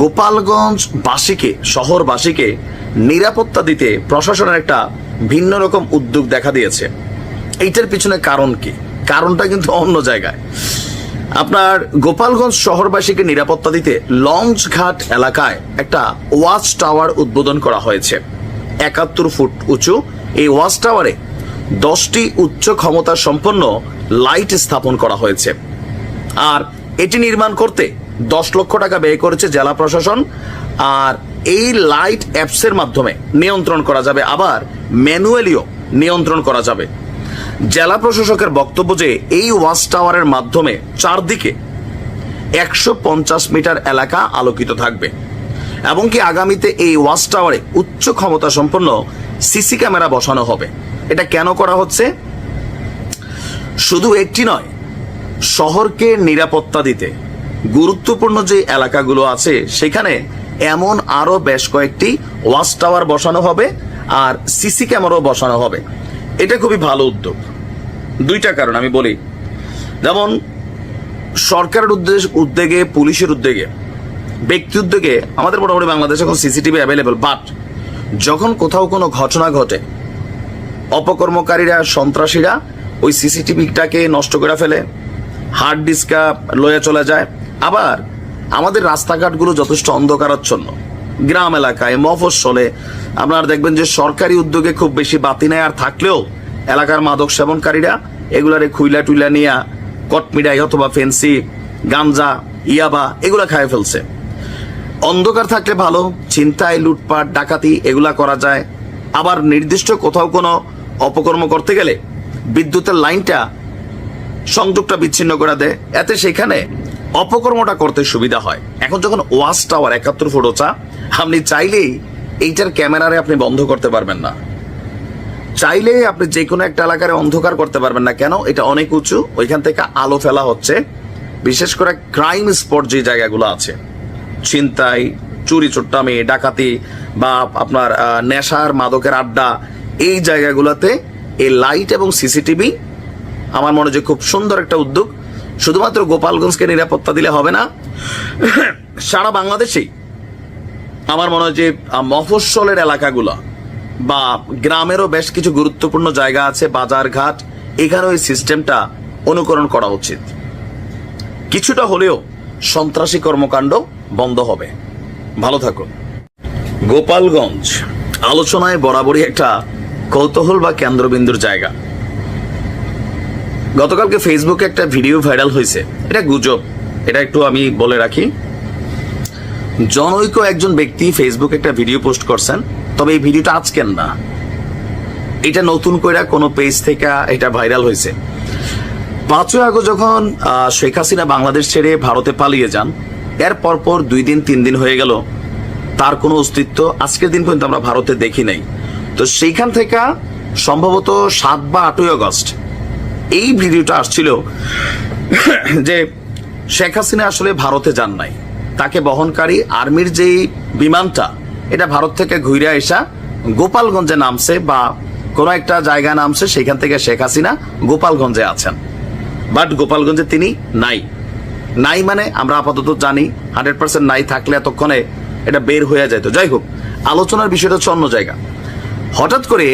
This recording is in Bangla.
গোপালগঞ্জবাসীকে, শহরবাসীকে নিরাপত্তা দিতে প্রশাসনের একটা ভিন্ন রকম উদ্যোগ দেখা দিয়েছে। এইটার পিছনে কারণ কি? কারণটা কিন্তু অন্য জায়গায়। আপনার গোপালগঞ্জ শহরবাসীকে নিরাপত্তা দিতে লঞ্চঘাট এলাকায় একটা ওয়াচ টাওয়ার উদ্বোধন করা হয়েছে। ৭১ ফুট উঁচু এই ওয়াচ টাওয়ারে 10টি উচ্চ ক্ষমতা সম্পন্ন লাইট স্থাপন করা হয়েছে। আর এটি নির্মাণ করতে 10 লক্ষ টাকা ব্যয় করেছে জেলা প্রশাসন। আর এই লাইট অ্যাপসের মাধ্যমে নিয়ন্ত্রণ করা যাবে, আবার ম্যানুয়ালিও নিয়ন্ত্রণ করা যাবে। জেলা প্রশাসকের বক্তব্য যে এই ওয়াচ টাওয়ারের মাধ্যমে চারদিকে 150 মিটার এলাকা আলোকিত থাকবে এবং কি আগামীতে এই ওয়াচ টাওয়ারে উচ্চ ক্ষমতা সম্পন্ন সিসি ক্যামেরা বসানো হবে। এটা কেন করা হচ্ছে? শুধু একটি নয়, শহরকে নিরাপত্তা দিতে গুরুত্বপূর্ণ যে এলাকাগুলো আছে সেখানে এমন আরো বেশ কয়েকটি ওয়াচ টাওয়ার বসানো হবে আর সিসি ক্যামেরাও বসানো হবে। এটা খুবই ভালো উদ্যোগ। দুইটা কারণ আমি বলি। যেমন সরকারের উদ্যোগে, পুলিশের উদ্যোগে, ব্যক্তি উদ্যোগে আমাদের মোটামুটি বাংলাদেশে এখন সিসিটিভি অ্যাভেলেবল। বাট যখন কোথাও কোনো ঘটনা ঘটে, অপকর্মকারীরা, সন্ত্রাসীরা ওই সিসিটিভিটাকে নষ্ট করে ফেলে, হার্ড ডিস্কটা লয়ে চলে যায়। আবার আমাদের রাস্তাঘাটগুলো যথেষ্ট অন্ধকারাচ্ছন্ন, গ্রাম এলাকায়, মফস্বলে আপনারা দেখবেন যে সরকারি উদ্যোগে খুব বেশি বাতি নেই, আর থাকলেও এলাকার মাদক সেবনকারীরা এগুলারে খুইলা টুইলা নিয়ে কটমিডাই অথবা ফেন্সি, গাঞ্জা, ইয়াবা এগুলা খায় ফেলছে। অন্ধকার থাকলে ভালো, ছিনতাই, লুটপাট, ডাকাতি এগুলা করা যায়। আবার নির্দিষ্ট কোথাও কোনো অপকর্ম করতে গেলে বিদ্যুতের লাইনটা, সংযোগটা বিচ্ছিন্ন করে দেয়, এতে সেখানে অপকর্মটা করতে সুবিধা হয়। এখন যখন ওয়াচ টাওয়ার ৭১ ফুট উঁচা, আপনি চাইলেই এইটার ক্যামেরারে আপনি বন্ধ করতে পারবেন না, চাইলে আপনি যে কোনো একটা এলাকার অন্ধকার করতে পারবেন না। কেন? এটা অনেক উঁচু, ওইখান থেকে আলো ফেলা হচ্ছে। বিশেষ করে ক্রাইম স্পট যে জায়গাগুলো আছে, ছিনতাই, চুরি চুট্টামি, ডাকাতি বা আপনার নেশার মাদকের আড্ডা, এই জায়গাগুলোতে এই লাইট এবং সিসিটিভি আমার মনে হয় খুব সুন্দর একটা উদ্যোগ। শুধুমাত্র গোপালগঞ্জকে নিরাপত্তা দিলে হবে না, সারা বাংলাদেশেই আমার মনে হয় যে মফস্বলের এলাকাগুলো বা গ্রামেরও বেশ কিছু গুরুত্বপূর্ণ জায়গা আছে, বাজার ঘাট, এখানেও এই সিস্টেমটা অনুকরণ করা উচিত। কিছুটা হলেও সন্ত্রাসী কর্মকাণ্ড বন্ধ হবে। ভালো থাকুন। গোপালগঞ্জ আলোচনায় বরাবরই একটা কৌতূহল বা কেন্দ্রবিন্দুর জায়গা। গতকালকে ফেসবুকে একটা ভিডিও ভাইরাল হয়েছে, এটা গুজব, এটা একটু আমি বলে রাখি। জনৈক একজন ব্যক্তি ফেসবুকে একটা ভিডিও পোস্ট করছেন, তবে এই ভিডিওটা আজকের না, এটা নতুন করে কোনো পেজ থেকে এটা ভাইরাল হয়েছে। ৫ই আগস্ট যখন শেখ হাসিনা বাংলাদেশ ছেড়ে ভারতে পালিয়ে যান, এর পরপর 2 দিন 3 দিন হয়ে গেল, তার কোনো অস্তিত্ব আজকের দিন পর্যন্ত আমরা ভারতে দেখি নাই। তো সেইখান থেকে সম্ভবত 7 বা 8ই আগস্ট এই ভিডিওটা আসছিল যে শেখ হাসিনা আসলে ভারতে যান নাই, তাকে বহনকারী আর্মির যেই বিমানটা, এটা ভারত থেকে ঘুরে আসা গোপালগঞ্জে নামছে বা কোনো একটা জায়গা নামছে, সেখান থেকে শেখ হাসিনা গোপালগঞ্জে আছেন। বাট গোপালগঞ্জে তিনি নাই মানে আমরা আপাতত জানি 100% নাই, থাকলে এতক্ষণে এটা বের হয়ে যেত। যাই হোক, আলোচনার বিষয়টা হচ্ছে অন্য জায়গা। হঠাৎ করে